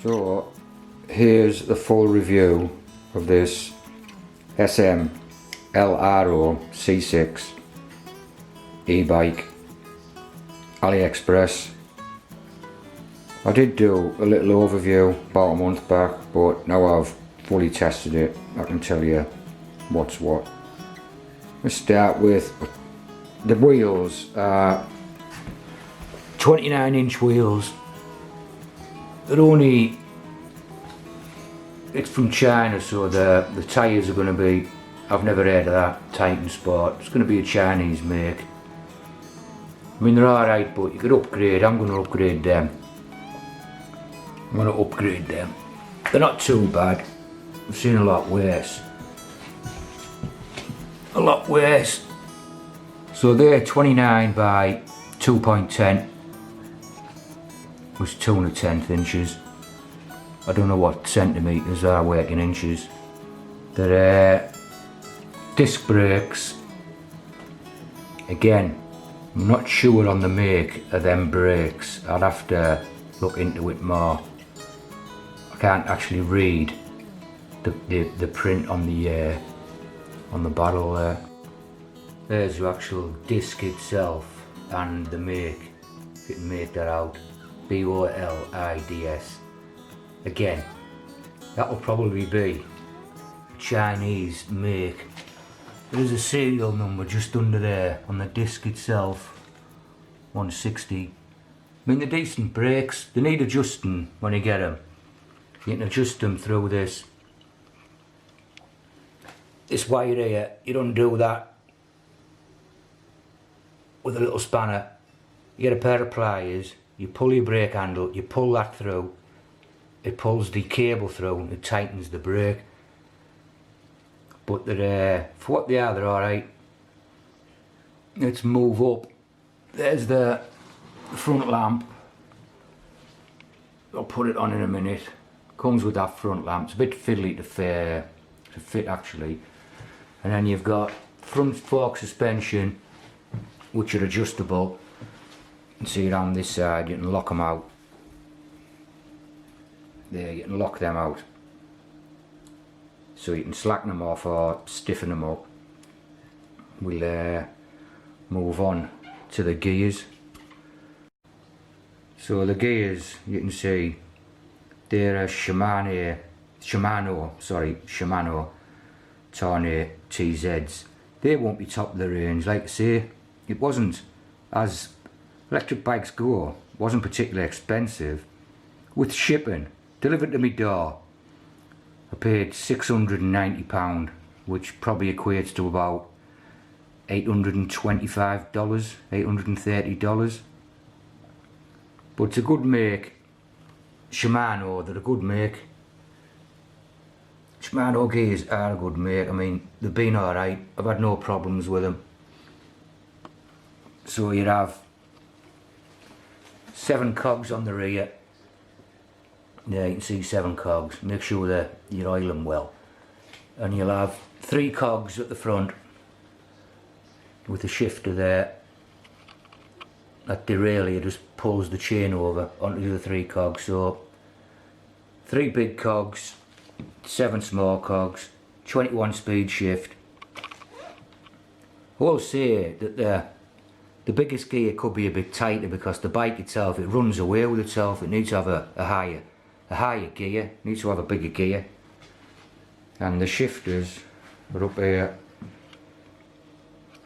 So here's the full review of this smlro C6 e-bike, AliExpress. I did do a little overview about a month back, but now I've fully tested it, I can tell you what's what. Let's start with the wheels. 29-inch wheels. It's from China, so the tyres are going to be, I've never heard of that, Titan Sport. It's going to be a Chinese make. I mean, they're alright, but you could upgrade. I'm going to upgrade them. They're not too bad. I've seen a lot worse. So they're 29 by 2.10, which is 2 1/10 inches. I don't know what centimetres are work in inches. They're disc brakes. Again, I'm not sure on the make of them brakes. I'd have to look into it more. I can't actually read the print on the barrel there. There's the actual disc itself and the make. You can make that out. BOLIDS. Again, that will probably be a Chinese make. There's a serial number just under there on the disc itself. 160. I mean, they're decent brakes. They need adjusting when you get them. You can adjust them through this wire here. You don't do that with a little spanner. You get a pair of pliers, you pull your brake handle, you pull that through, it pulls the cable through and it tightens the brake. But they're, for what they are, they're alright. Let's move up. There's the front lamp. I'll put it on in a minute. Comes with that front lamp. It's a bit fiddly to fit actually. And then you've got front fork suspension, which are adjustable. You can see it on this side, you can lock them out. There, you can lock them out. So you can slacken them off or stiffen them up. We'll move on to the gears. So the gears, you can see, they're a Shimano Tornado TZs. They won't be top of the range. Like I say, it wasn't, as electric bikes go, wasn't particularly expensive. With shipping, delivered to my door, I paid £690, which probably equates to about $825, $830. But it's a good make. Shimano, they're a good make. Shimano gears are a good make. I mean, they've been alright. I've had no problems with them. So you'd have 7 cogs on the rear. Yeah, you can see 7 cogs. Make sure that you oil them well. And you'll have 3 cogs at the front with a shifter there. That derailleur just pulls the chain over onto the 3 cogs. So 3 big cogs, 7 small cogs, 21 speed shift. I will say that the biggest gear could be a bit tighter because the bike itself, it runs away with itself. It needs to have a higher gear, it needs to have a bigger gear. And the shifters are up here.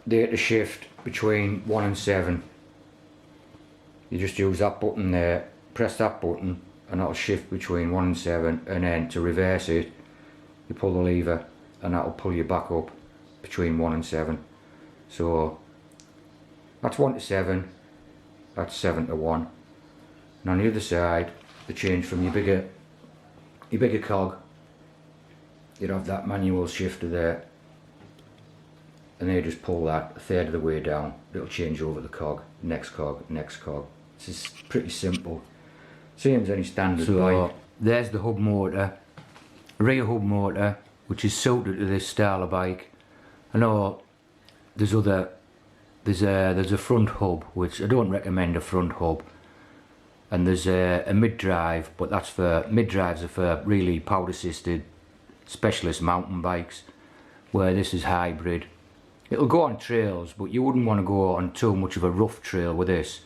They're to shift between 1 and 7. You just use that button there, press that button, and that'll shift between 1 and 7, and then to reverse it, you pull the lever and that'll pull you back up between 1 and 7. So that's 1 to 7, that's 7 to 1. And on the other side, the change from your bigger cog, you'd have that manual shifter there, and then you just pull that a third of the way down. It'll change over the cog, next cog, next cog. It's just pretty simple. Same as any standard bike. There's the hub motor, rear hub motor, which is suited to this style of bike. I know there's a front hub, which I don't recommend a front hub. and there's a mid-drive, but that's for, mid-drives are for really power assisted specialist mountain bikes, where this is hybrid. It'll go on trails, but you wouldn't want to go on too much of a rough trail with this.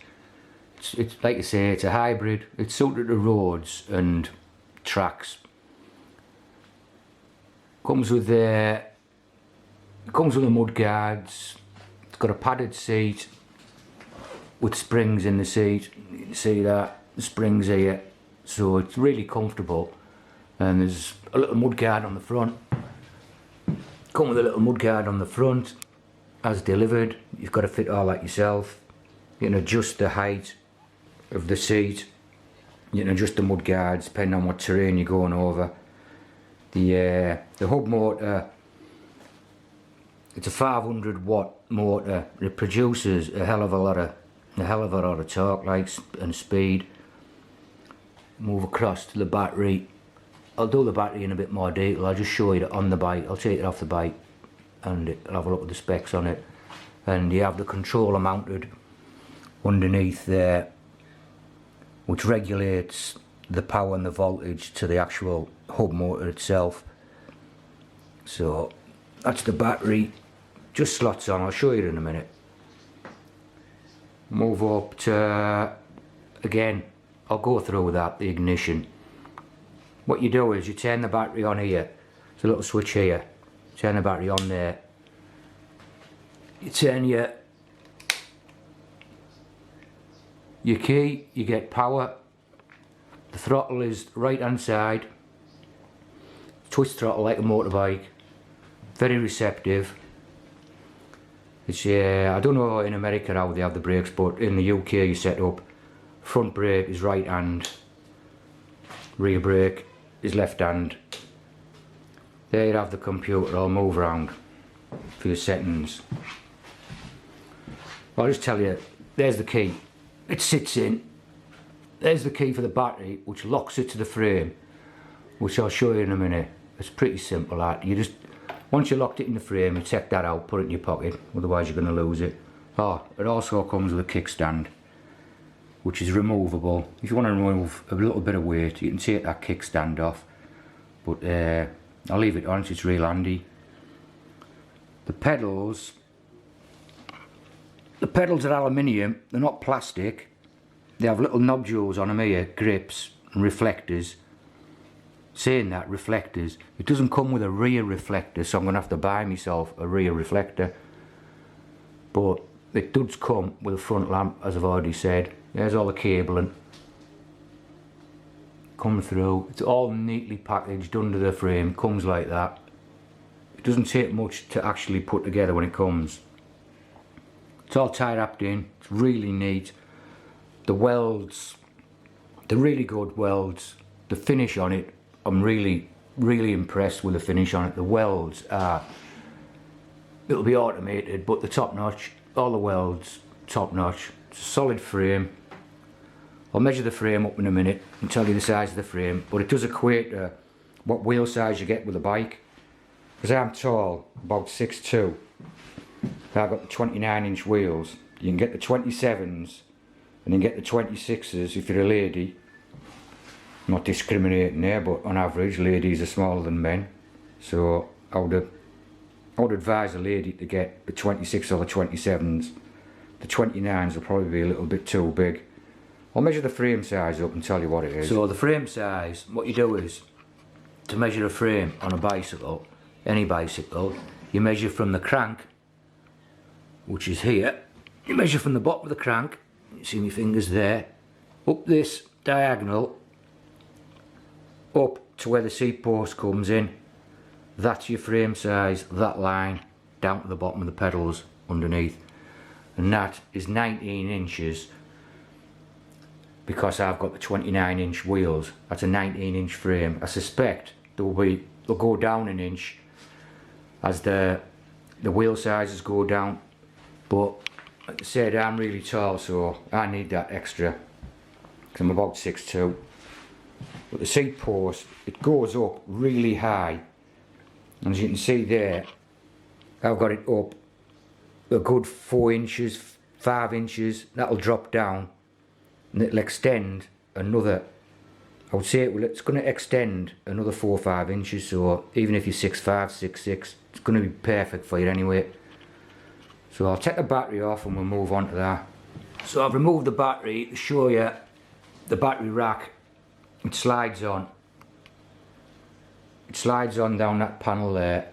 It's like I say, it's a hybrid. It's suited to roads and tracks. Comes with the mud guards. It's got a padded seat with springs in the seat. You can see that, the springs here, so it's really comfortable. And there's a little mud guard on the front. Come with a little mud guard on the front, as delivered. You've got to fit all that yourself. You can adjust the height of the seat. You can adjust the mud guards depending on what terrain you're going over. The hub motor, it's a 500 watt motor. It produces a hell of a lot of torque, like, and speed. Move across to the battery. I'll do the battery in a bit more detail. I'll just show you it on the bike. I'll take it off the bike and I'll have a look at the specs on it. And you have the controller mounted underneath there, which regulates the power and the voltage to the actual hub motor itself. So that's the battery, just slots on. I'll show you in a minute. Move up to, again, I'll go through that, the ignition. What you do is you turn the battery on here. There's a little switch here. Turn the battery on there. You turn your key, you get power. The throttle is right hand side. Twist throttle like a motorbike. Very receptive. It's I don't know in America how they have the brakes, but in the UK you set up front brake is right hand, rear brake is left hand. There you have the computer. I'll move around for your settings. I'll just tell you, there's the key. It sits in. There's the key for the battery, which locks it to the frame, which I'll show you in a minute. It's pretty simple, that. You just, once you locked it in the frame, you take that out, put it in your pocket, otherwise you're going to lose it. Oh, it also comes with a kickstand, which is removable. If you want to remove a little bit of weight, you can take that kickstand off, but I'll leave it on, so it's real handy. The pedals are aluminium, they're not plastic. They have little nodules on them here, grips and reflectors. Saying that, reflectors, it doesn't come with a rear reflector, so I'm going to have to buy myself a rear reflector. But it does come with a front lamp, as I've already said. There's all the cabling coming through. It's all neatly packaged under the frame, comes like that. It doesn't take much to actually put together when it comes. It's all tie wrapped in, it's really neat. The welds, they're really good welds. The finish on it, I'm really impressed with the finish on it. The welds are, it'll be automated, but the top notch, all the welds, top notch. It's a solid frame. I'll measure the frame up in a minute and tell you the size of the frame, but it does equate to what wheel size you get with a bike. Because I'm tall, about 6'2". I've got the 29-inch wheels. You can get the 27s and you can get the 26s if you're a lady. I'm not discriminating there, but on average ladies are smaller than men. So I would advise a lady to get the 26 or the 27s. The 29s will probably be a little bit too big. I'll measure the frame size up and tell you what it is. So the frame size, what you do is, to measure a frame on a bicycle, any bicycle, you measure from the crank, which is here. You measure from the bottom of the crank, you see my fingers there, up this diagonal, up to where the seat post comes in. That's your frame size, that line, down to the bottom of the pedals underneath. And that is 19 inches because I've got the 29-inch wheels. That's a 19-inch frame. I suspect they'll go down an inch as the wheel sizes go down, but like I said, I'm really tall, so I need that extra because I'm about 6'2". But the seat post, it goes up really high, and as you can see there, I've got it up a good 4 inches, 5 inches. That'll drop down and it'll extend another, I would say it's going to extend another 4 or 5 inches, so even if you're 6'5", 6'6", it's going to be perfect for you anyway. So I'll take the battery off and we'll move on to that. So I've removed the battery to show you the battery rack. It slides on. It slides on down that panel there,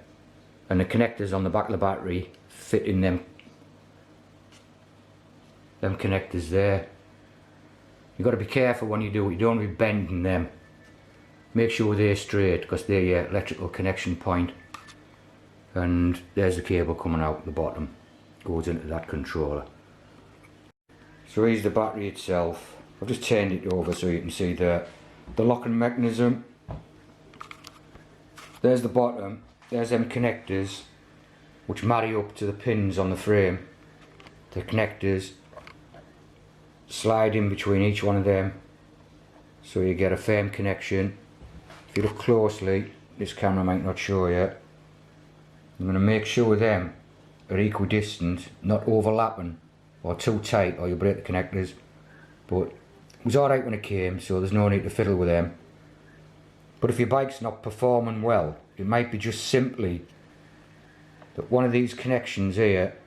and the connectors on the back of the battery fit in them connectors there. You've got to be careful when you do it, you don't want to be bending them. Make sure they're straight because they're your electrical connection point. And there's the cable coming out the bottom, goes into that controller. So here's the battery itself. I've just turned it over so you can see the locking mechanism. There's the bottom, there's them connectors which marry up to the pins on the frame. The connectors slide in between each one of them so you get a firm connection. If you look closely, this camera might not show you, I'm going to make sure them are equidistant, not overlapping or too tight or you'll break the connectors. But it was alright when it came, so there's no need to fiddle with them. But if your bike's not performing well, it might be just simply that one of these connections here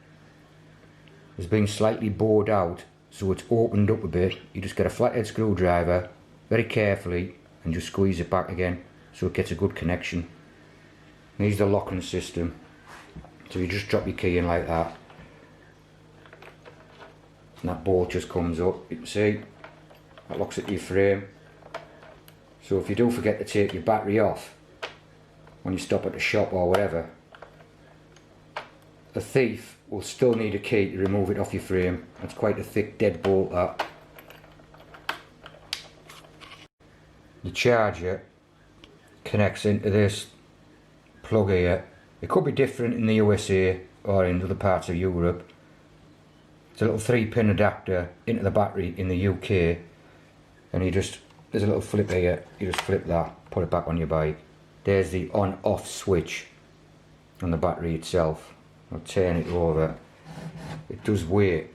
has been slightly bored out, so it's opened up a bit. You just get a flathead screwdriver very carefully and just squeeze it back again so it gets a good connection. Here's the locking system. So you just drop your key in like that, and that bolt just comes up. You can see that locks it to your frame. So if you do forget to take your battery off when you stop at the shop or whatever, a thief will still need a key to remove it off your frame. That's quite a thick deadbolt that. The charger connects into this plug here. It could be different in the USA or in other parts of Europe. It's a little 3-pin adapter into the battery in the UK, and there's a little flip here, you just flip that, put it back on your bike. There's the on-off switch on the battery itself. I'll turn it over. It does weigh,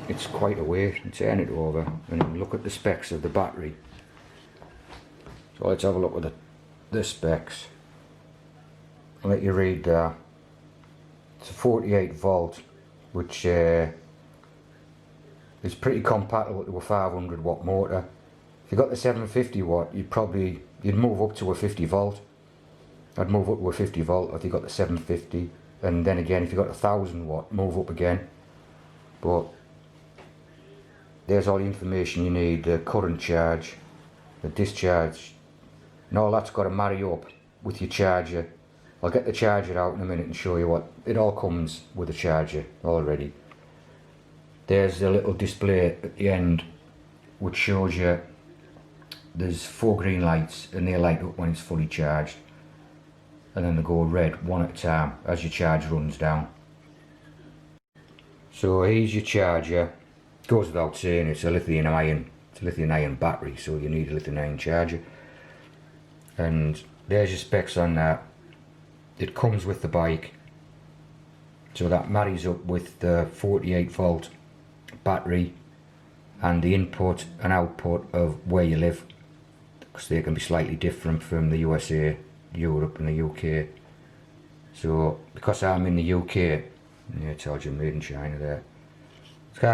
it's quite a weight. I'll turn it over and look at the specs of the battery. So let's have a look at the specs. I'll let you read that. It's a 48 volt, which is pretty compatible to a 500 watt motor. If you got the 750 watt, you'd move up to a 50 volt. I'd move up to a 50 volt if you got the 750, and then again if you got a 1000 watt, move up again. But there's all the information you need: the current charge, the discharge, and all that's got to marry up with your charger. I'll get the charger out in a minute and show you what it all comes with, the charger already. There's the little display at the end which shows you there's 4 green lights, and they light up when it's fully charged, and then they go red one at a time as your charge runs down. So here's your charger. It goes without saying, it's a lithium ion battery, so you need a lithium ion charger. And there's your specs on that. It comes with the bike, so that marries up with the 48 volt battery and the input and output of where you live, because they can be slightly different from the USA, Europe and the UK. So because I'm in the UK, yeah, it tells you made in China there. So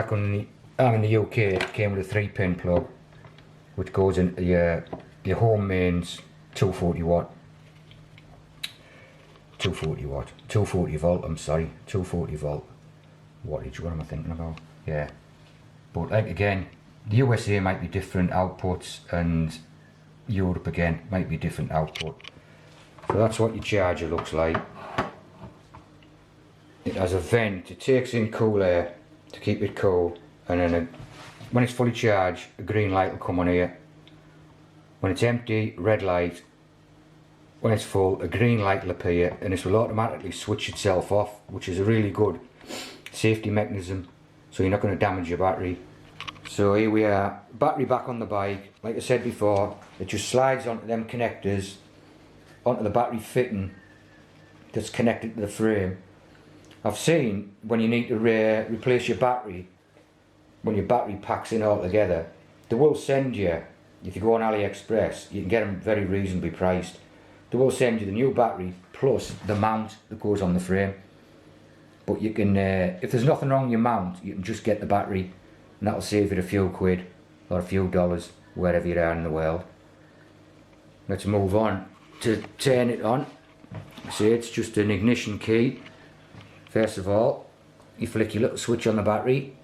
I'm in the UK, it came with a 3-pin plug which goes into your home mains 240 volt, I'm sorry, 240 volt wattage. What am I thinking about? Yeah, but like again, the USA might be different outputs, and Europe again might be different output. So that's what your charger looks like. It has a vent, it takes in cool air to keep it cool, and then when it's fully charged, a green light will come on here. When it's empty, red light. When it's full, a green light will appear, and this will automatically switch itself off, which is a really good safety mechanism, so you're not going to damage your battery. So here we are, battery back on the bike. Like I said before, it just slides onto them connectors, onto the battery fitting that's connected to the frame. I've seen when you need to replace your battery, when your battery packs in all together, they will send you if you go on AliExpress, you can get them very reasonably priced. They will send you the new battery plus the mount that goes on the frame. But you can, if there's nothing wrong with your mount, you can just get the battery, and that'll save you a few quid or a few dollars wherever you are in the world. Let's move on to turn it on. See, it's just an ignition key. First of all, you flick your little switch on the battery,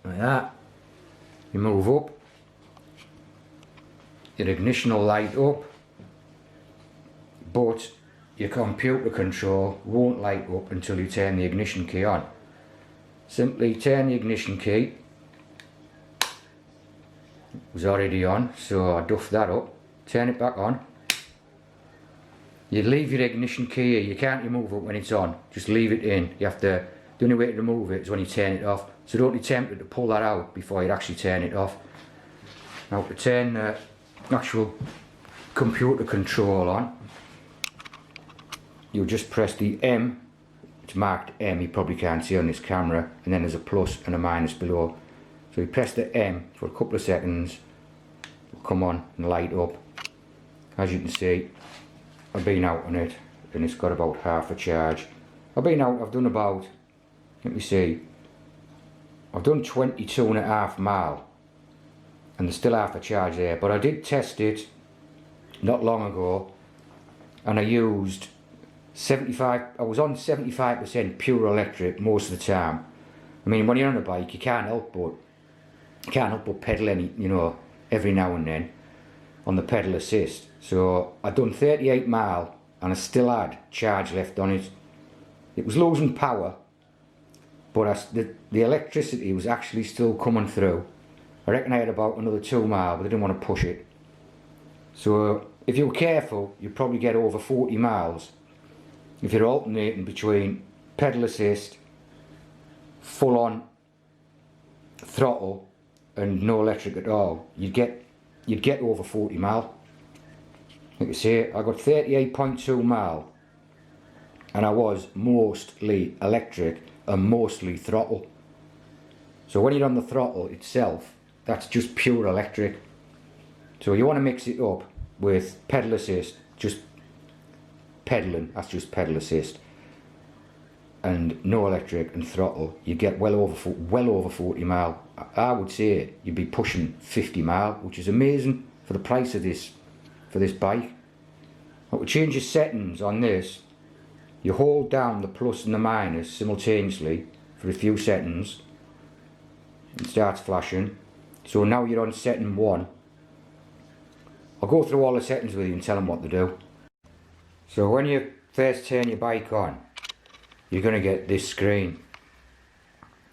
like that. You move up, your ignition will light up, but your computer control won't light up until you turn the ignition key on. Simply turn the ignition key. It was already on, so I duffed that up. Turn it back on. You leave your ignition key here. You can't remove it when it's on. Just leave it in. You have to. The only way to remove it is when you turn it off. So don't be tempted to pull that out before you actually turn it off. Now to turn the actual computer control on, you'll just press the M. It's marked M. You probably can't see on this camera. And then there's a plus and a minus below. So you press the M for a couple of seconds. It'll come on and light up. As you can see, I've been out on it and it's got about half a charge. I've been out, I've done about, let me see, I've done 22.5 miles and there's still half a charge there, but I did test it not long ago and I used 75, I was on 75% pure electric most of the time. I mean, when you're on a bike, you can't help but pedal any, you know, every now and then on the pedal assist. So I done 38 miles and I still had charge left on it. It was losing power, but the electricity was actually still coming through. I reckon I had about another 2 miles, but I didn't want to push it. So if you were careful, you'd probably get over 40 miles. If you're alternating between pedal assist, full on throttle and no electric at all, you'd get over 40 miles. Like I say, I got 38.2 miles and I was mostly electric and mostly throttle. So when you're on the throttle itself, that's just pure electric. So you want to mix it up with pedal assist, just pedaling, that's just pedal assist, and no electric and throttle, you get well over 40 miles. I would say you'd be pushing 50 miles, which is amazing for the price of this, for this bike. Now to change your settings on this, you hold down the plus and the minus simultaneously for a few seconds. It starts flashing. So now you're on setting 1. I'll go through all the settings with you and tell them what to do. So when you first turn your bike on, you're going to get this screen.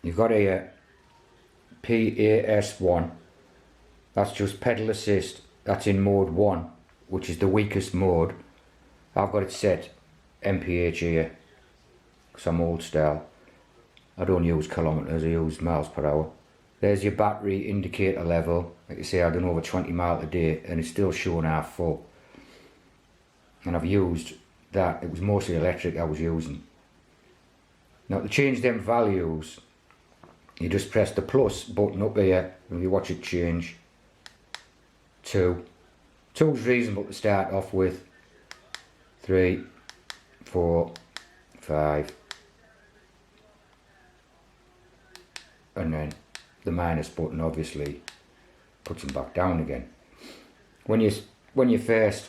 You've got a PAS1, that's just pedal assist, that's in mode 1, which is the weakest mode. I've got it set MPH here, because I'm old style. I don't use kilometres, I use miles per hour. There's your battery indicator level. Like I say, I've done over 20 miles a day and it's still showing half full. And I've used that, it was mostly electric I was using. Now to change them values, you just press the plus button up here and you watch it change. 2. 2 is reasonable to start off with. 3, 4, 5. And then the minus button obviously puts them back down again. When you first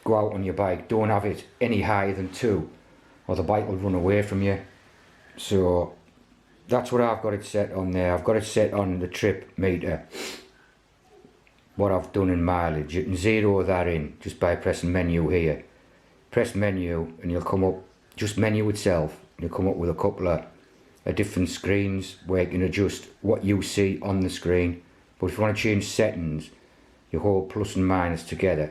go out on your bike, don't have it any higher than 2 or the bike will run away from you. So that's what I've got it set on there. I've got it set on the trip meter, what I've done in mileage. You can zero that in just by pressing menu here. Press menu and you'll come up, just menu itself, you'll come up with a couple of different screens where you can adjust what you see on the screen. But if you want to change settings, you hold plus and minus together.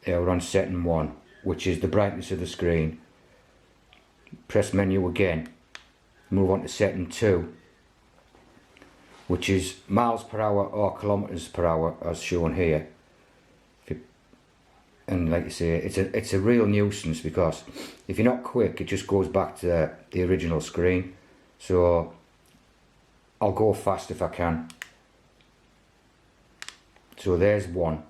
There we're on setting 1, which is the brightness of the screen. Press menu again, move on to setting 2, which is miles per hour or kilometres per hour as shown here. And like I say, it's a real nuisance because if you're not quick, it just goes back to the original screen. So I'll go fast if I can. So there's 1,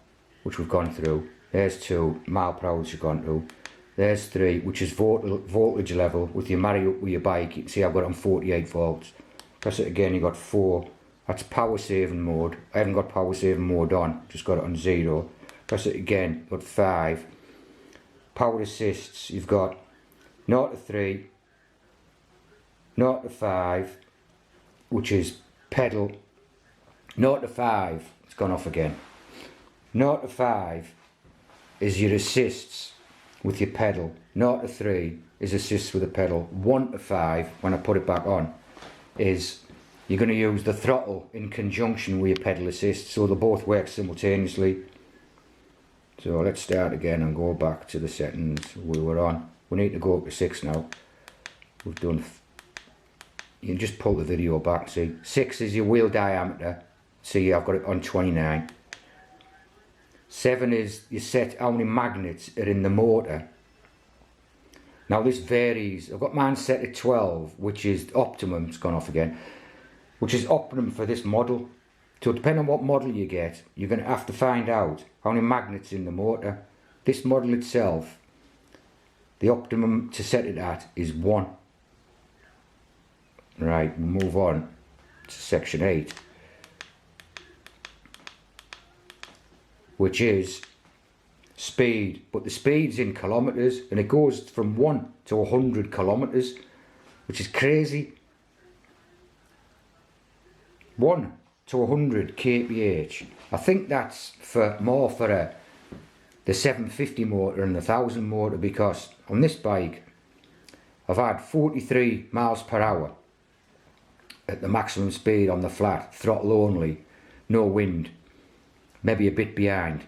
which we've gone through. There's 2 mile per hour, which we've gone through. There's 3, which is voltage level. With your marry up with your bike, you can see I've got it on 48 volts. Press it again, you got 4. That's power saving mode. I haven't got power saving mode on, just got it on 0. Press it again, got 5. Power assists, you've got 0 to 3, 0 to 5, which is pedal. 0 to 5, it's gone off again. 0 to 5 is your assists with your pedal. 0 to 3 is assists with the pedal. 1 to 5, when I put it back on, is you're going to use the throttle in conjunction with your pedal assist, so they both work simultaneously. So let's start again and go back to the settings we were on. We need to go up to 6 now. We've done, you can just pull the video back, see. 6 is your wheel diameter, see I've got it on 29. 7 is you set how many magnets are in the motor. Now this varies. I've got mine set at 12, which is optimum. It's gone off again, which is optimum for this model. So depending on what model you get, you're going to have to find out how many magnets in the motor. This model itself, the optimum to set it at is 1. Right, we'll move on to section 8, which is speed, but the speed's in kilometers, and it goes from 1 to 100 kilometers, which is crazy. 1 to 100 kph. I think that's more for the 750 motor and the 1000 motor, because on this bike I've had 43 miles per hour at the maximum speed on the flat, throttle only, no wind, maybe a bit behind.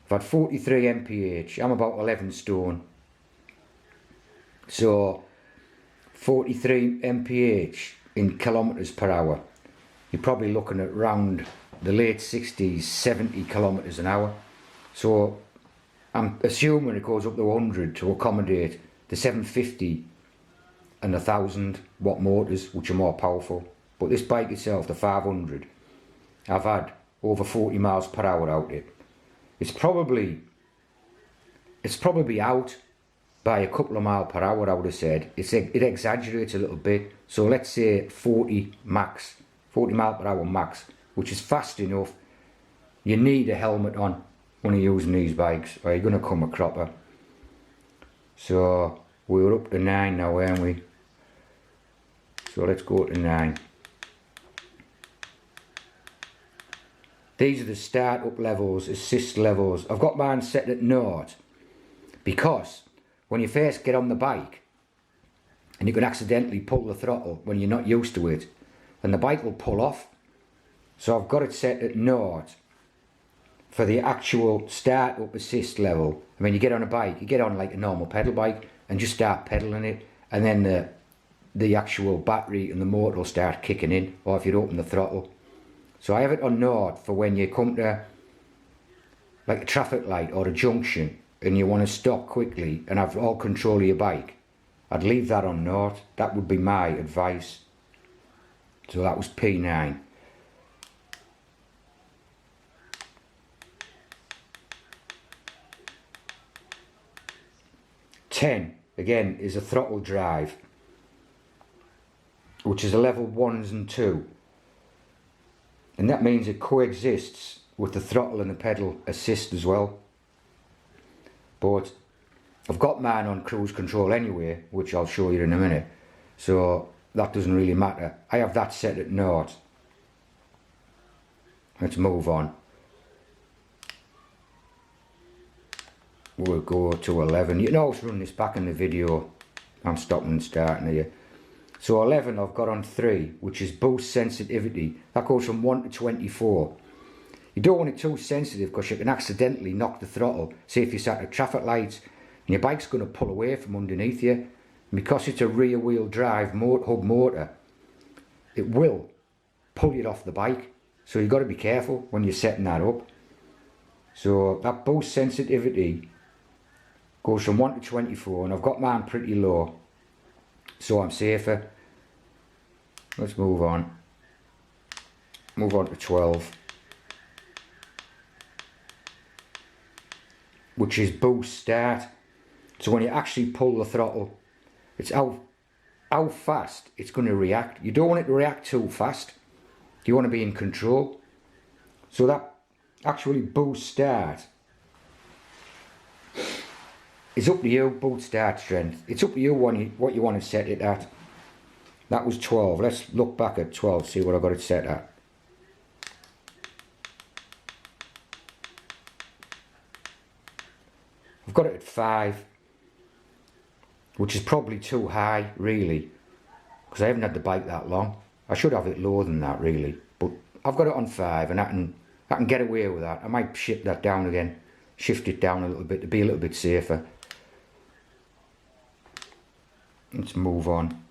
I've had 43 mph, I'm about 11 stone, so 43 mph in kilometers per hour, you're probably looking at around the late 60s, 70 kilometers an hour. So I'm assuming it goes up to 100 to accommodate the 750 and the 1000 watt motors, which are more powerful. But this bike itself, the 500, I've had over 40 miles per hour out it. It's probably out by a couple of miles per hour, I would have said. It exaggerates a little bit. So let's say 40 max, 40 miles per hour max, which is fast enough. You need a helmet on when you're using these bikes, or you're going to come a cropper. So we're up to 9 now, aren't we? So let's go to 9. These are the start-up levels, assist levels. I've got mine set at 0, because when you first get on the bike and you can accidentally pull the throttle when you're not used to it, then the bike will pull off. So I've got it set at 0 for the actual start-up assist level. I mean, you get on a bike, you get on like a normal pedal bike and just start pedaling it, and then the actual battery and the motor will start kicking in, or if you open the throttle. So I have it on 0 for when you come to like a traffic light or a junction and you want to stop quickly and have all control of your bike. I'd leave that on 0. That would be my advice. So that was P9. Ten again is a throttle drive, which is a level 1s and 2. And that means it coexists with the throttle and the pedal assist as well. But I've got mine on cruise control anyway, which I'll show you in a minute. So that doesn't really matter. I have that set at 0. Let's move on. We'll go to 11. You can always run this back in the video. I'm stopping and starting here. So 11 I've got on 3, which is boost sensitivity. That goes from 1 to 24. You don't want it too sensitive because you can accidentally knock the throttle. Say if you're sat at traffic lights and your bike's going to pull away from underneath you. And because it's a rear wheel drive hub motor, it will pull you off the bike. So you've got to be careful when you're setting that up. So that boost sensitivity goes from 1 to 24, and I've got mine pretty low, so I'm safer. Let's move on. move on to 12, which is boost start. So when you actually pull the throttle, it's how fast it's going to react. You don't want it to react too fast. You want to be in control. So that actually boost start is up to you. Boost start strength, it's up to you what you want to set it at. That was 12. Let's look back at 12, see what I got it set at. I've got it at 5, which is probably too high really, because I haven't had the bike that long. I should have it lower than that really, but I've got it on 5 and I can get away with that. I might shift that down again, shift it down a little bit to be a little bit safer. Let's move on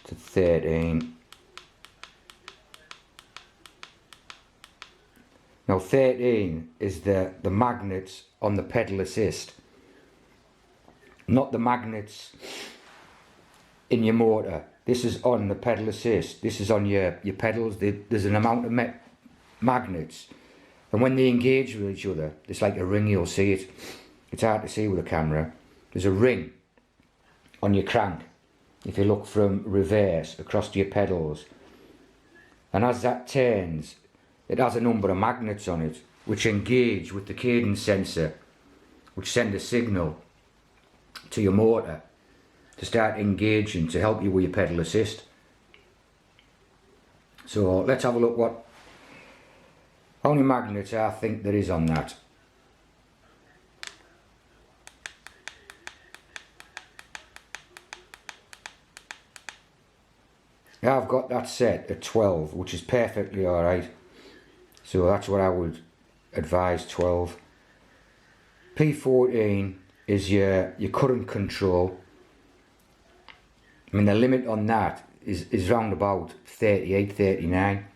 to 13. Now 13 is the magnets on the pedal assist, not the magnets in your motor. This is on the pedal assist. This is on your pedals. There's an amount of magnets, and when they engage with each other, it's like a ring. You'll see it. It's hard to see with a camera. There's a ring on your crank if you look from reverse across to your pedals, and as that turns, it has a number of magnets on it which engage with the cadence sensor, which send a signal to your motor to start engaging to help you with your pedal assist. So let's have a look how many magnets I think there is on that. I've got that set at 12, which is perfectly alright. So that's what I would advise, 12. P14 is your current control. I mean, the limit on that is round about 38, 39.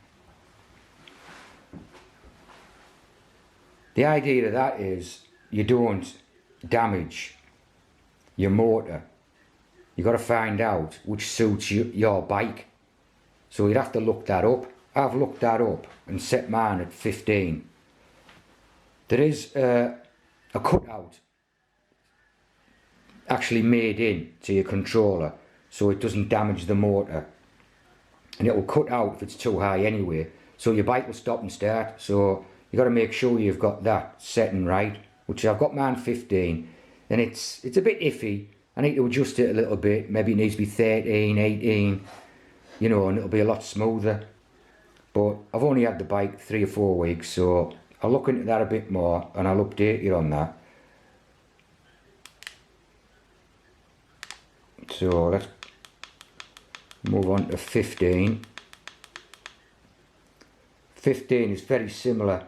The idea of that is you don't damage your motor. You've got to find out which suits your bike. So you'd have to look that up. I've looked that up and set mine at 15. There is a cutout actually made in to your controller so it doesn't damage the motor, and it will cut out if it's too high anyway, so your bike will stop and start. So you got to make sure you've got that setting right, which I've got mine 15, and it's a bit iffy. I need to adjust it a little bit. Maybe it needs to be 13, 18, you know, and it'll be a lot smoother. But I've only had the bike 3 or 4 weeks, so I'll look into that a bit more and I'll update you on that. So let's move on to 15. 15 is very similar.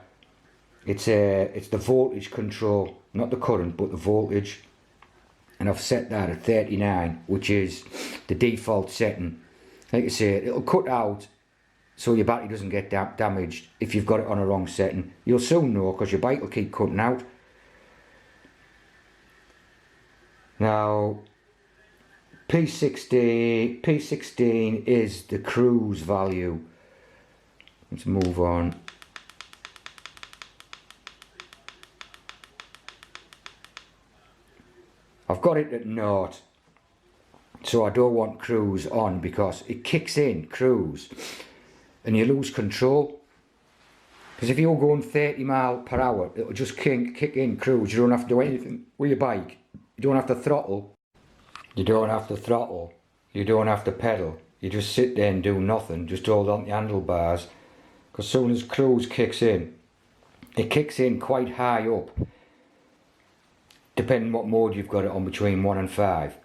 It's the voltage control, not the current but the voltage, and I've set that at 39, which is the default setting. Like I say, it'll cut out so your battery doesn't get damaged if you've got it on a wrong setting. You'll soon know, because your bike will keep cutting out. Now P16 is the cruise value. Let's move on. I've got it at 0, so I don't want cruise on because it kicks in cruise and you lose control. Because if you're going 30 miles per hour, it'll just kick in cruise. You don't have to do anything with your bike. You don't have to throttle. You don't have to throttle. You don't have to pedal. You just sit there and do nothing. Just hold on the handlebars. Because as soon as cruise kicks in, it kicks in quite high up, depending what mode you've got it on, between 1 and 5.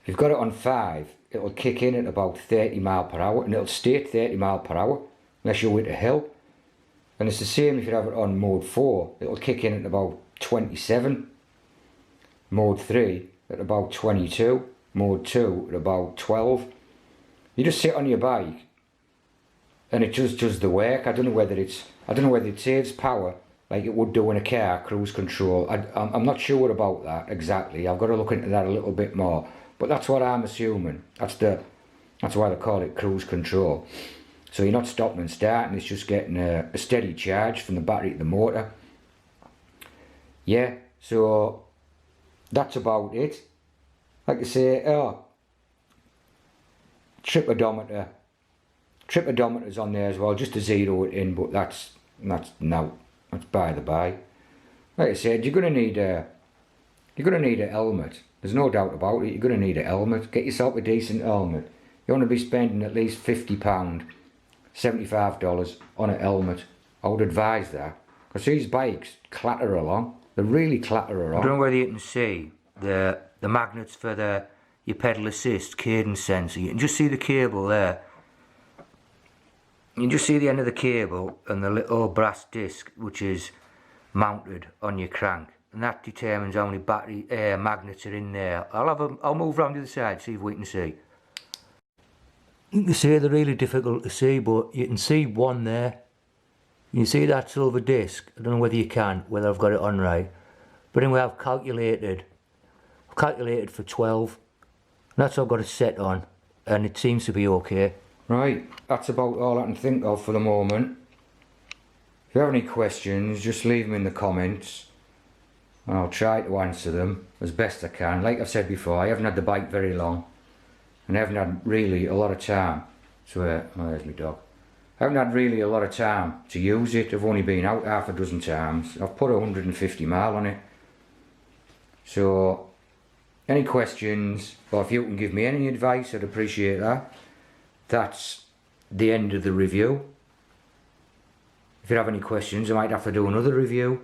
If you've got it on 5, it'll kick in at about 30 miles per hour, and it'll stay at 30 miles per hour unless you're with a hill. And it's the same if you have it on mode 4. It'll kick in at about 27. Mode 3 at about 22. Mode 2 at about 12. You just sit on your bike and it just does the work. I don't know whether it saves power like it would do in a car, cruise control. I'm not sure about that exactly. I've got to look into that a little bit more. But that's what I'm assuming. That's why they call it cruise control. So you're not stopping and starting, it's just getting a steady charge from the battery to the motor. Yeah, so that's about it. Like I say, trip odometer's on there as well, just to zero it in, but that's by the by. Like I said, you're gonna need a helmet. There's no doubt about it. You're gonna need a helmet. Get yourself a decent helmet. You want to be spending at least £50, $75 on a helmet. I would advise that, because these bikes clatter along. They really clatter along. I don't know whether you can see the magnets for your pedal assist cadence sensor. You can just see the cable there. You can just see the end of the cable and the little brass disc which is mounted on your crank, and that determines how many battery magnets are in there. I'll move round to the side, see if we can see. You can see they're really difficult to see, but you can see one there. You see that silver disc? I don't know whether you can, whether I've got it on right. But anyway, I've calculated for 12. That's what I've got it set on, and it seems to be okay. Right, that's about all I can think of for the moment. If you have any questions, just leave them in the comments, and I'll try to answer them as best I can. Like I've said before, I haven't had the bike very long, and I haven't had really a lot of time. So, there's my dog. I haven't had really a lot of time to use it. I've only been out half a dozen times. I've put 150 mile on it. So, any questions, or if you can give me any advice, I'd appreciate that. That's the end of the review. If you have any questions, I might have to do another review.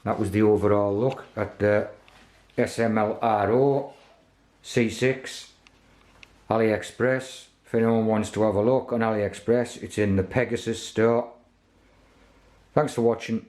That was the overall look at the smlro C6 AliExpress. If anyone wants to have a look on AliExpress, it's in the Pegasus store. Thanks for watching.